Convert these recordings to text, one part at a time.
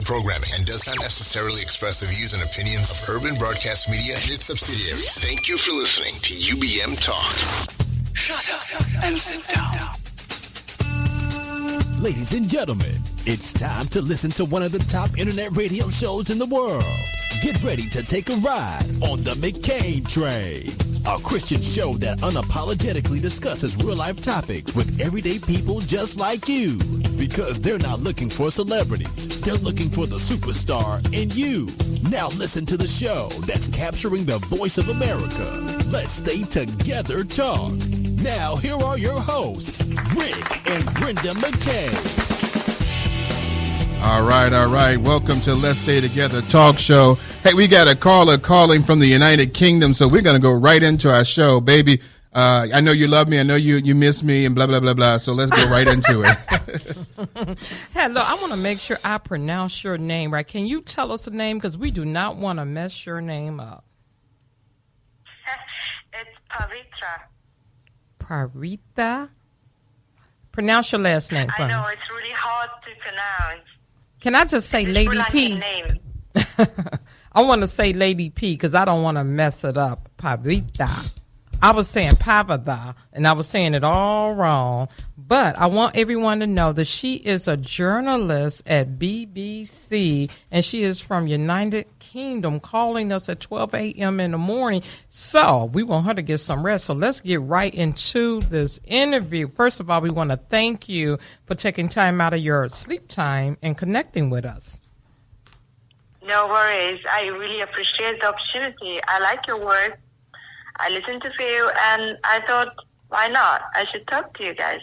programming and does not necessarily express the views and opinions of Urban Broadcast Media and its subsidiaries. Thank you for listening to UBM Talk. Shut up and sit down. Ladies and gentlemen, it's time to listen to one of the top internet radio shows in the world. Get ready to take a ride on the McCain Train, a Christian show that unapologetically discusses real-life topics with everyday people just like you. Because they're not looking for celebrities. They're looking for the superstar in you. Now listen to the show that's capturing the voice of America. Let's Stay Together Talk. Now, here are your hosts, Rick and Brenda McKay. All right. Welcome to Let's Stay Together Talk Show. Hey, we got a caller calling from the United Kingdom, so we're going to go right into our show, baby. I know you love me. I know you miss me and blah, blah, blah, blah. So let's go right into it. Hello. I want to make sure I pronounce your name right. Can you tell us the name? Because we do not want to mess your name up. It's Pavithra. Pavithra? Pronounce your last name for me. I know, it's really hard to pronounce. Can I just say Lady P? Name. I want to say Lady P because I don't want to mess it up. Pavithra. I was saying Pavithra, and I was saying it all wrong. But I want everyone to know that she is a journalist at BBC, and she is from United Kingdom, calling us at 12 a.m. in the morning. So we want her to get some rest. So let's get right into this interview. First of all, we want to thank you for taking time out of your sleep time and connecting with us. No worries. I really appreciate the opportunity. I like your work. I listened to you, and I thought, why not? I should talk to you guys.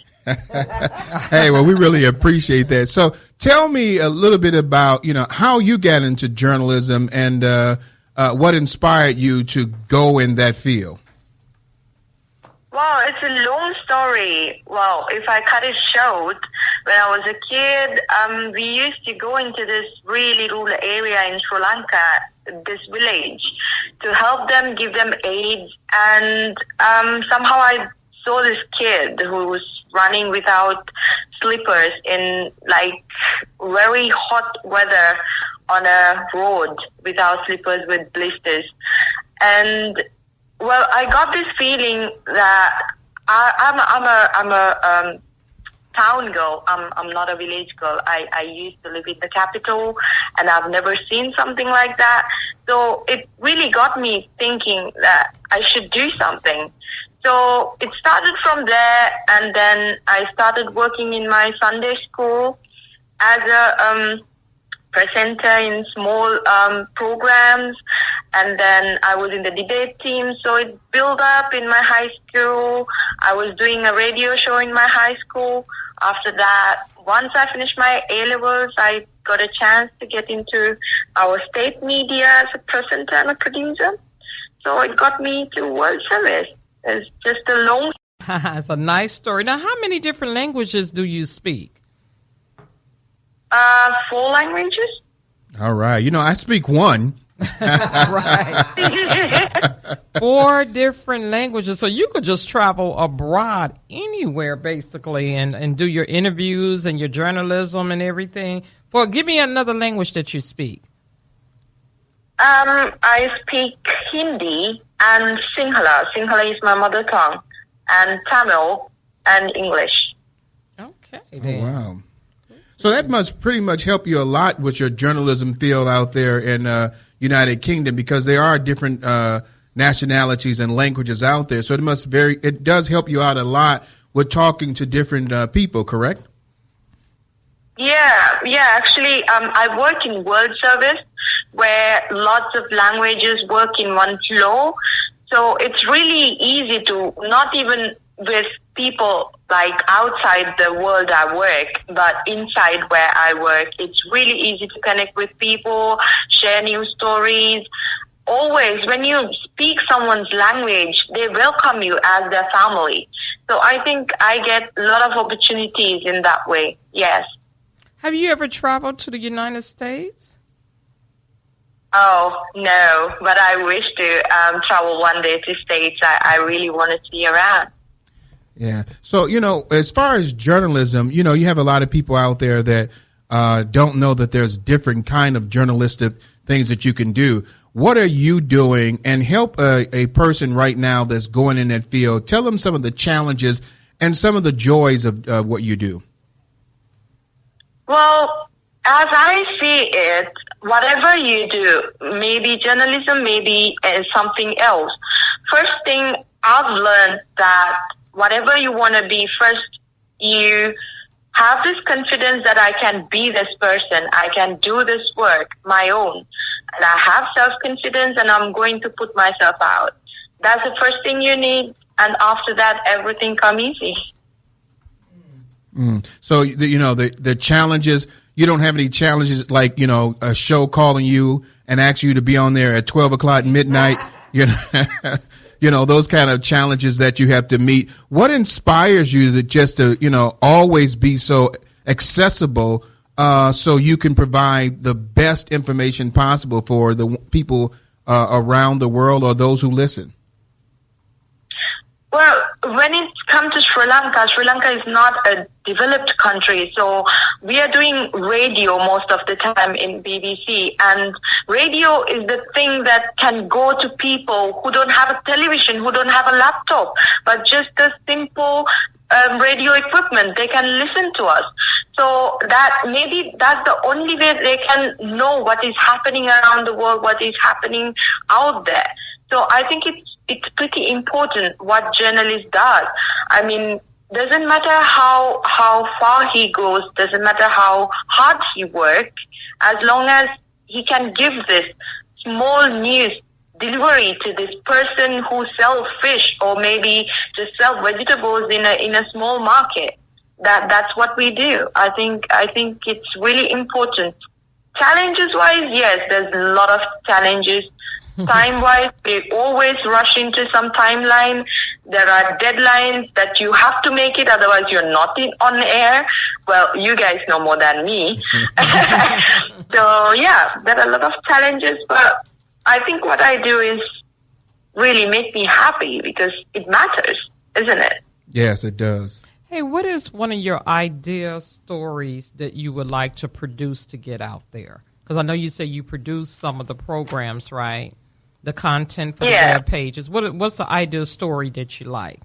Hey, well, we really appreciate that. So tell me a little bit about, how you got into journalism and what inspired you to go in that field. Well, it's a long story. Well, if I cut it short, when I was a kid, we used to go into this really rural area in Sri Lanka, this village, to help them, give them aid. And somehow I saw this kid who was running without slippers in very hot weather on a road without slippers with blisters. And well, I got this feeling that I'm a town girl. I'm not a village girl. I used to live in the capital, and I've never seen something like that. So it really got me thinking that I should do something. So it started from there, and then I started working in my Sunday school as a presenter in small programs, and then I was in the debate team, so it built up in my high school. I was doing a radio show in my high school. After that, once I finished my A-levels, I got a chance to get into our state media as a presenter and a producer. So it got me to World Service. It's just a long... It's a nice story. Now, how many different languages do you speak? 4 languages. All right. I speak one. Right. 4 different languages. So you could just travel abroad anywhere, basically, and do your interviews and your journalism and everything. Well, give me another language that you speak. I speak Hindi and Sinhala. Sinhala is my mother tongue. And Tamil and English. Okay. Oh, wow. So that must pretty much help you a lot with your journalism field out there in United Kingdom, because there are different nationalities and languages out there. So it does help you out a lot with talking to different people, correct? Yeah. Actually, I work in World Service where lots of languages work in one flow. So it's really easy to, not even with people like outside the world I work, but inside where I work, it's really easy to connect with people, share new stories. Always, when you speak someone's language, they welcome you as their family. So I think I get a lot of opportunities in that way, yes. Have you ever traveled to the United States? Oh, no, but I wish to travel one day to States. I really want to see around. Yeah. So, as far as journalism, you have a lot of people out there that don't know that there's different kind of journalistic things that you can do. What are you doing? And help a person right now that's going in that field. Tell them some of the challenges and some of the joys of what you do. Well, as I see it, whatever you do, maybe journalism, maybe something else. First thing I've learned that whatever you want to be, first you have this confidence that I can be this person, I can do this work my own, and I have self-confidence and I'm going to put myself out. That's the first thing you need, and after that, everything comes easy. So, the challenges, you don't have any challenges like, a show calling you and asking you to be on there at 12 o'clock midnight, those kind of challenges that you have to meet. What inspires you to always be so accessible so you can provide the best information possible for the people around the world or those who listen? Well, when it comes to Sri Lanka is not a developed country, so we are doing radio most of the time in BBC, and radio is the thing that can go to people who don't have a television, who don't have a laptop, but just a simple radio equipment. They can listen to us. So that's the only way they can know what is happening around the world, what is happening out there. So I think it's pretty important what journalist does. I mean, doesn't matter how far he goes, doesn't matter how hard he works, as long as he can give this small news delivery to this person who sells fish or maybe just sell vegetables in a small market. That's what we do. I think it's really important. Challenges wise, yes, there's a lot of challenges. Time-wise, we always rush into some timeline. There are deadlines that you have to make it, otherwise you're not on air. Well, you guys know more than me. So, yeah, there are a lot of challenges, but I think what I do is really make me happy because it matters, isn't it? Yes, it does. Hey, what is one of your idea stories that you would like to produce to get out there? Because I know you say you produce some of the programs, right? The content for the web pages. What's the ideal story that you like?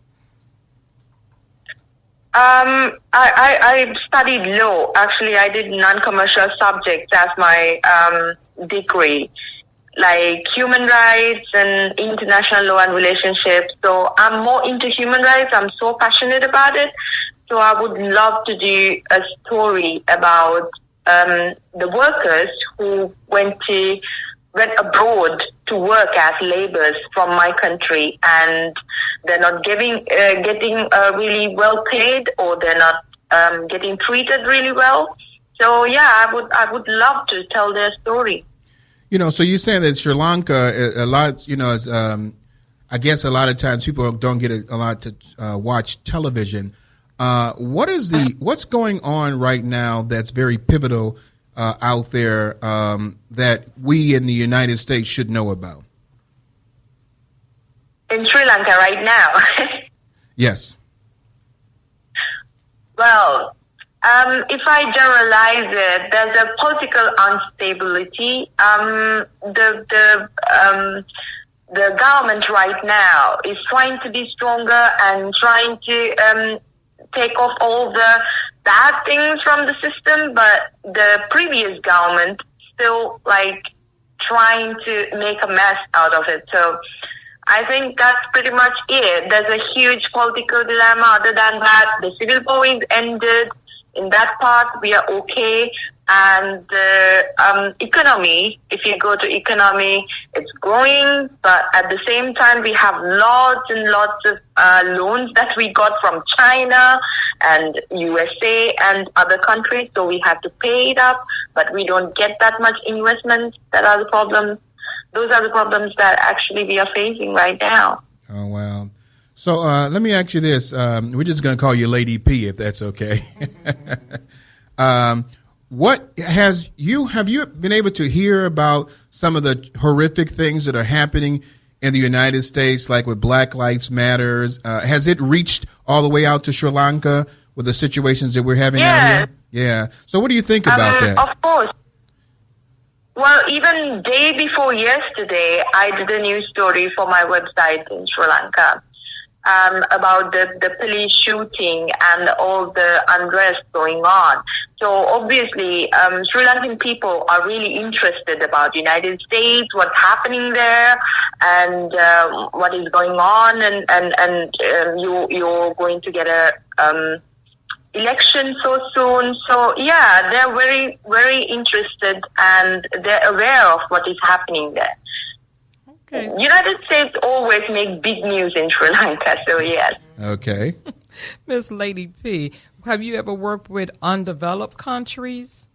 I studied law. Actually, I did non-commercial subjects as my degree, like human rights and international law and relationships. So I'm more into human rights. I'm so passionate about it. So I would love to do a story about the workers who went abroad to work as laborers from my country, and they're not getting really well paid, or they're not getting treated really well. So yeah, I would love to tell their story. So you're saying that Sri Lanka a lot, is I guess a lot of times people don't get a lot to watch television. What's going on right now that's very pivotal out there that we in the United States should know about? In Sri Lanka right now? Yes. Well, if I generalize it, there's a political instability. The government right now is trying to be stronger and trying to take off all the bad things from the system, but the previous government still trying to make a mess out of it. So I think that's pretty much it. There's a huge political dilemma. Other than that, the civil war is ended. In that part, we are okay. And the economy, if you go to economy, it's growing. But at the same time, we have lots and lots of loans that we got from China and USA and other countries. So we have to pay it up, but we don't get that much investment. That are the problems. Those are the problems that actually we are facing right now. Oh, wow. So let me ask you this. We're just going to call you Lady P, if that's okay. Have you been able to hear about some of the horrific things that are happening in the United States, like with Black Lives Matters? Has it reached all the way out to Sri Lanka with the situations that we're having out here? Yeah. So what do you think about that? Of course. Well, even day before yesterday, I did a news story for my website in Sri Lanka about the police shooting and all the unrest going on. So obviously, Sri Lankan people are really interested about the United States, what's happening there, and what is going on, and you're going to get a election so soon. So yeah, they're very, very interested, and they're aware of what is happening there. Okay. United States always make big news in Sri Lanka, so yes. Okay. Miss Lady P, have you ever worked with undeveloped countries?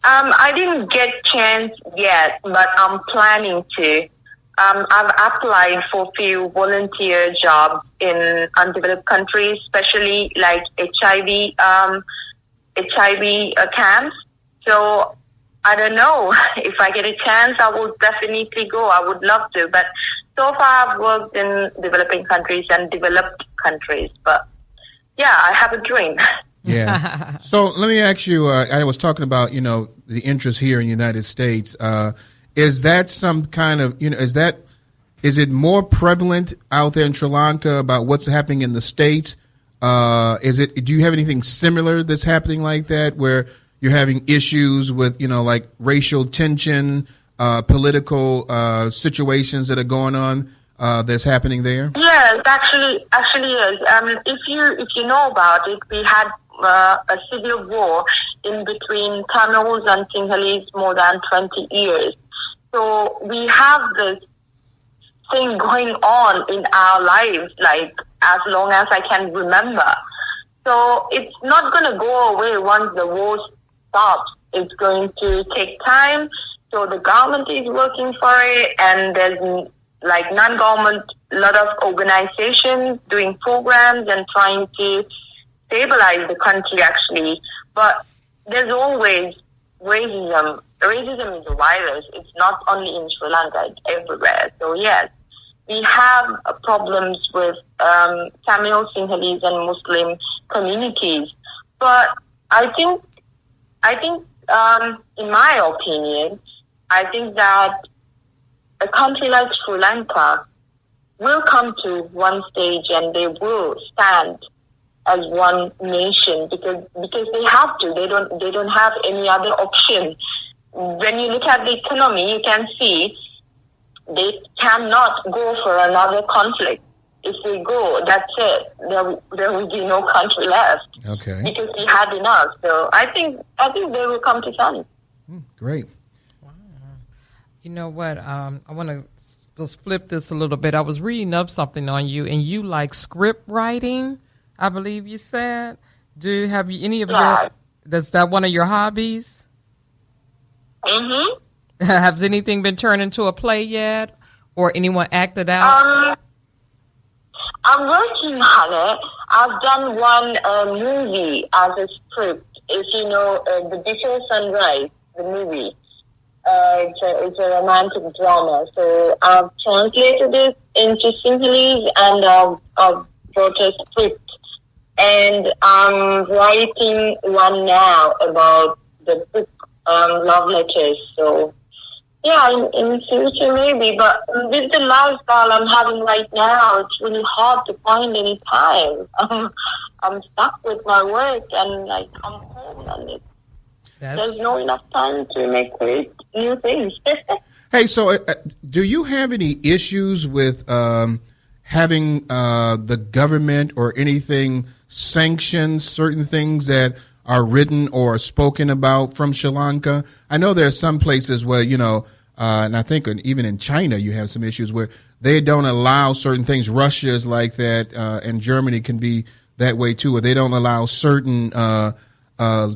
I didn't get chance yet, but I'm planning to. I've applied for a few volunteer jobs in undeveloped countries, especially like HIV camps. So I don't know. If I get a chance, I will definitely go. I would love to. But so far, I've worked in developing countries and developed countries. But yeah, I have a dream. Yeah. So let me ask you, I was talking about, the interest here in the United States. Is that some kind of, is it more prevalent out there in Sri Lanka about what's happening in the States? Do you have anything similar that's happening like that, where you're having issues with, like racial tension, political situations that are going on that's happening there? Yes, actually is. If you know about it, we had a civil war in between Tamils and Sinhalese more than 20 years. So we have this thing going on in our lives, like as long as I can remember. So it's not going to go away once the war stops. It's going to take time. So the government is working for it, and there's like non-government, a lot of organizations doing programs and trying to stabilize the country actually. But there's always racism. Racism is a virus. It's not only in Sri Lanka, it's everywhere. So yes, we have problems with Tamil, Sinhalese and Muslim communities. But I think in my opinion, I think that a country like Sri Lanka will come to one stage and they will stand as one nation because they have to. They don't have any other option. When you look at the economy, you can see they cannot go for another conflict. If we go, that's it. There will be no country left. Okay. Because we had enough. So I think they will come to some. Great. Wow. You know what? I want to just flip this a little bit. I was reading up something on you, and you like script writing, I believe you said. Have you any of your? Is that one of your hobbies? Mm-hmm. Has anything been turned into a play yet, or anyone acted out? I'm working on it. I've done one movie as a script. If you know the Before Sunrise, the movie, it's a romantic drama. So I've translated it into Sinhalese and I've wrote a script. And I'm writing one now about the book Love Letters. So yeah, in future maybe, but with the lifestyle I'm having right now, it's really hard to find any time. I'm stuck with my work and like I'm home and there's no enough time to make great new things. Hey, so do you have any issues with having the government or anything sanction certain things that are written or spoken about from Sri Lanka? I know there are some places where, and I think even in China you have some issues where they don't allow certain things. Russia is like that, and Germany can be that way too, where they don't allow certain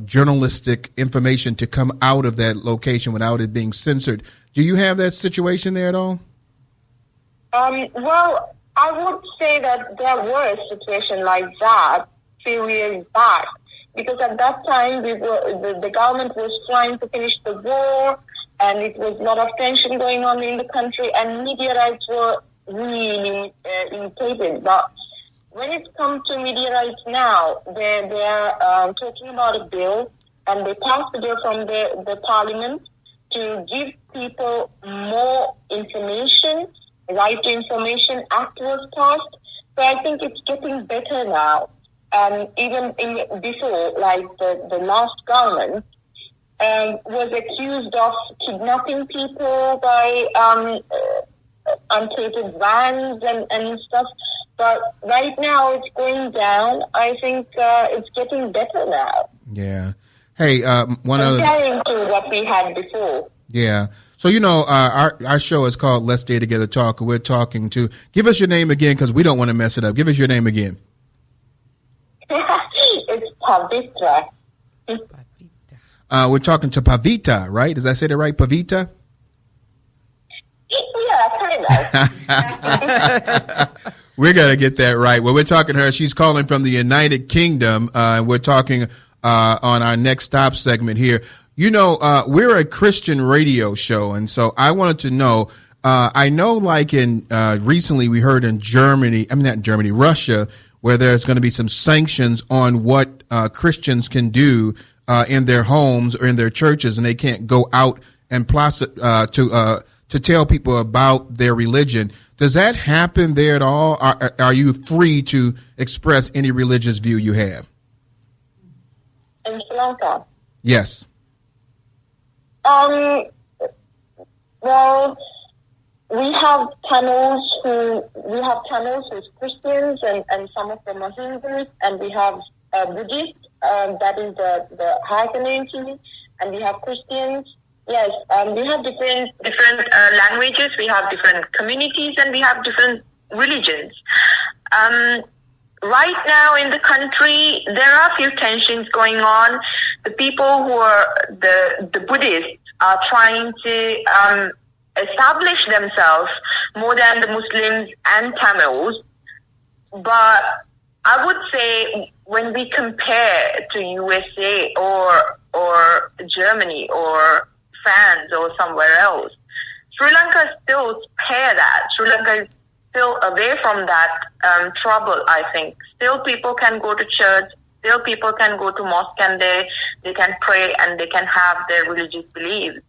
journalistic information to come out of that location without it being censored. Do you have that situation there at all? Well, I would say that there were a situation like that a few years back. Because at that time, the government was trying to finish the war, and it was a lot of tension going on in the country, and media rights were really implicated. But when it comes to media rights now, they are talking about a bill, and they passed the bill from the parliament to give people more information. Right to Information Act was passed. So I think it's getting better now. Even before, like the last government was accused of kidnapping people by untainted vans and stuff. But right now it's going down. I think it's getting better now. Yeah. Hey, comparing to what we had before. Yeah. So, our show is called Let's Stay Together Talk. We're talking to, give us your name again because we don't want to mess it up. Give us your name again. It's Pavithra. We're talking to Pavithra, right? Did I say that right? Pavithra? Yeah, kind of. We're going to get that right. Well, we're talking to her. She's calling from the United Kingdom. We're talking on our next stop segment here. We're a Christian radio show, and so I wanted to know, I know like recently we heard in Russia, where there's going to be some sanctions on what Christians can do in their homes or in their churches, and they can't go out and to tell people about their religion. Does that happen there at all? Are you free to express any religious view you have? In Sri Lanka? Yes. Well, we have Tamils who's Christians, and some of them are Hindus, and we have Buddhists, that is the high community, and we have Christians. Yes, we have different languages, we have different communities, and we have different religions. Right now in the country, there are a few tensions going on. The people who are the Buddhists are trying to establish themselves more than the Muslims and Tamils. But I would say when we compare to USA or Germany or France or somewhere else, Sri Lanka still spare that. Sri Lanka is still away from that trouble, I think. Still people can go to church, still people can go to mosque, and they can pray and they can have their religious beliefs.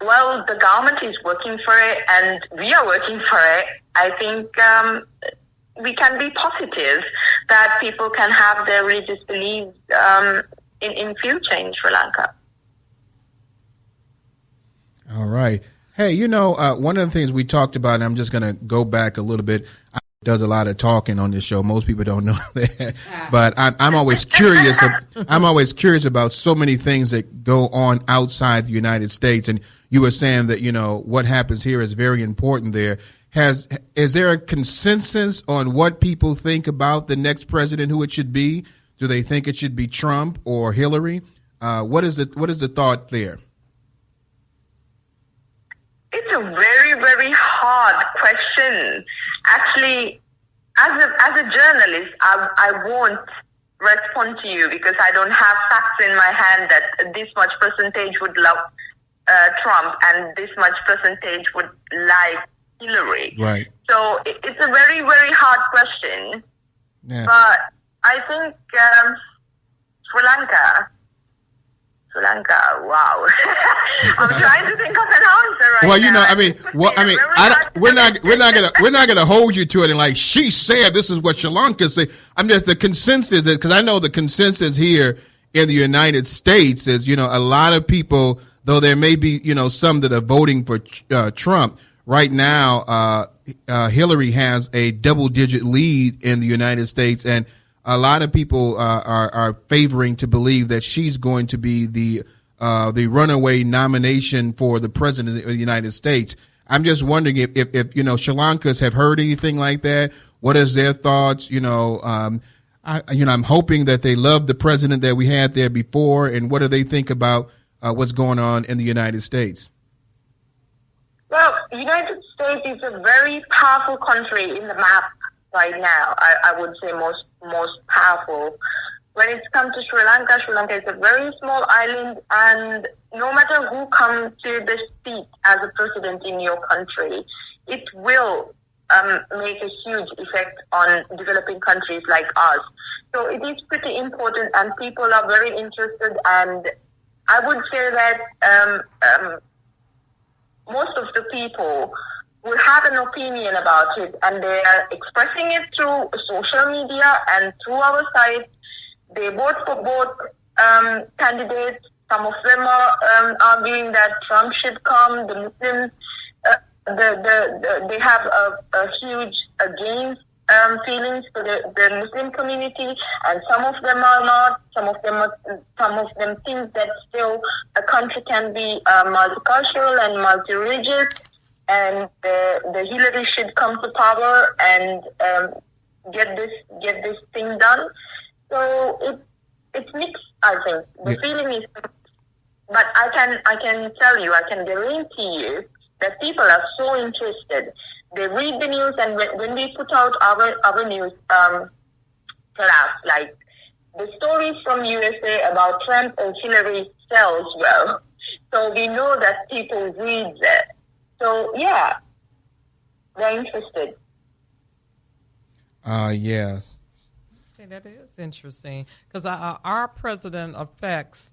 Well, the government is working for it and we are working for it. I think we can be positive that people can have their religious beliefs in future in Sri Lanka. All right. Hey, one of the things we talked about, and I'm just going to go back a little bit. I does a lot of talking on this show. Most people don't know that, but I'm always curious. I'm always curious about so many things that go on outside the United States. And you were saying that what happens here is very important there. Is there a consensus on what people think about the next president, who it should be? Do they think it should be Trump or Hillary? What is the thought there? It's a very, very hard question. Actually, as a journalist, I won't respond to you because I don't have facts in my hand that this much percentage would love Trump and this much percentage would like Hillary. Right. So it's a very, very hard question. Yeah. But I think Sri Lanka, wow. I'm trying to think of an answer right now. Well, we're not gonna hold you to it and like she said this is what Sri Lanka say. I'm just the consensus is because I know the consensus here in the United States is a lot of people, though there may be some that are voting for Trump right now. Hillary has a double-digit lead in the United States, and a lot of people are favoring to believe that she's going to be the runaway nomination for the president of the United States. I'm just wondering if Sri Lankans have heard anything like that. What is their thoughts? I'm hoping that they love the president that we had there before, and what do they think about what's going on in the United States? Well, the United States is a very powerful country in the map right now. I would say most powerful. When it comes to Sri Lanka is a very small island, and no matter who comes to the seat as a president in your country, it will make a huge effect on developing countries like us. So it is pretty important, and people are very interested. And I would say that most of the people will have an opinion about it, and they are expressing it through social media and through our site. They vote for both candidates. Some of them are arguing that Trump should come. The Muslims, they have a huge against feelings for the Muslim community, and some of them are not. Some of them think that still a country can be multicultural and multi-religious, and the Hillary should come to power and get this thing done. So it's mixed, I think. The feeling is mixed. But I can tell you, I can guarantee you that people are so interested. They read the news, and when we put out our news class, like the stories from USA about Trump and Hillary sells well. So we know that people read that. So yeah, they're interested. Yes. Okay, that is interesting, because our president affects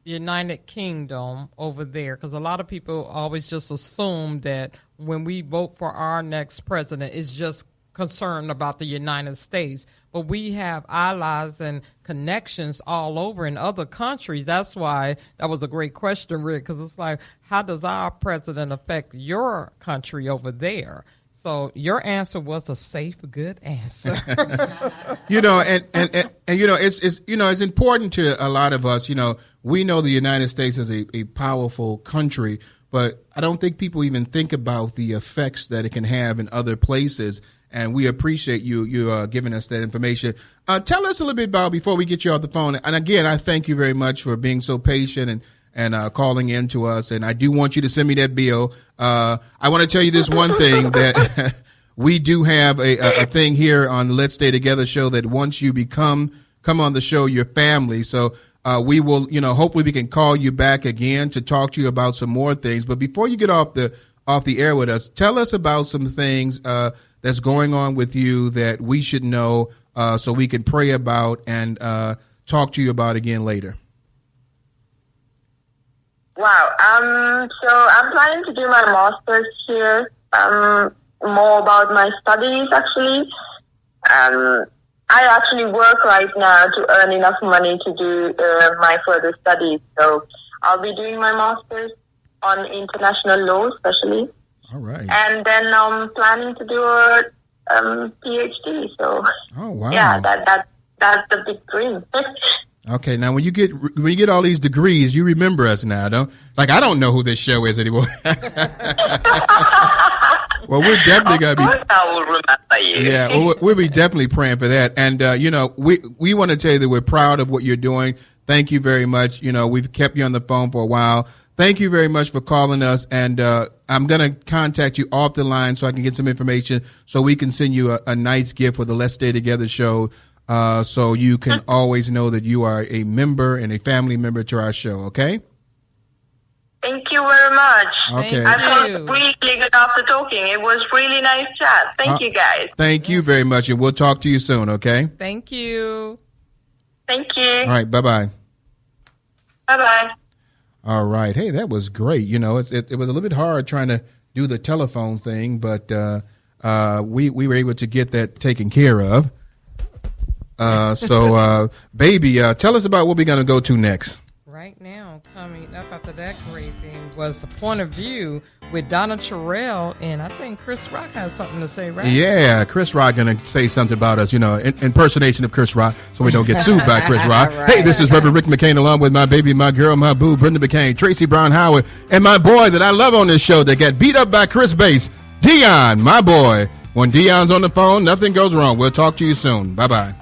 the United Kingdom over there, because a lot of people always just assume that when we vote for our next president, it's just concerned about the United States. But we have allies and connections all over in other countries. That's why that was a great question, Rick, because it's like, how does our president affect your country over there? So your answer was a safe, good answer. And it's important to a lot of us. We know the United States is a powerful country, but I don't think people even think about the effects that it can have in other places. And we appreciate you giving us that information. Tell us a little bit about, before we get you off the phone. And again, I thank you very much for being so patient and calling in to us. And I do want you to send me that bill. I want to tell you this one thing, that we do have a thing here on the Let's Stay Together show that once you come on the show, your family. So we will, hopefully we can call you back again to talk to you about some more things. But before you get off the air with us, tell us about some things that's going on with you that we should know, so we can pray about and talk to you about again later. Wow. So I'm planning to do my master's here. More about my studies, actually. I actually work right now to earn enough money to do my further studies. So I'll be doing my master's on international law, especially. All right. And then I'm planning to do a PhD. So, oh wow. Yeah, that's the big dream. Okay, now when you get all these degrees, you remember us now, don't? Like, I don't know who this show is anymore. Well, we're definitely gonna be. I will remember you. Yeah, well, we'll be definitely praying for that. And we want to tell you that we're proud of what you're doing. Thank you very much. We've kept you on the phone for a while. Thank you very much for calling us. And I'm gonna contact you off the line so I can get some information so we can send you a nice gift for the Let's Stay Together show. So you can always know that you are a member and a family member to our show, okay? Thank you very much. Okay. I felt really good after talking. It was really nice chat. Thank you, guys. Thank you very much, and we'll talk to you soon, okay? Thank you. Thank you. All right, bye-bye. Bye-bye. All right. Hey, that was great. It was a little bit hard trying to do the telephone thing, but we were able to get that taken care of. Baby, tell us about what we're going to go to next. Right now, coming up after that great thing was the point of view with Donna Terrell, and I think Chris Rock has something to say, right? Yeah, Chris Rock going to say something about us, impersonation of Chris Rock, so we don't get sued by Chris Rock. Right. Hey, this is Reverend Rick McCain, along with my baby, my girl, my boo, Brenda McCain, Tracy Brown Howard, and my boy that I love on this show that got beat up by Chris Bass, Dion, my boy. When Dion's on the phone, nothing goes wrong. We'll talk to you soon. Bye-bye.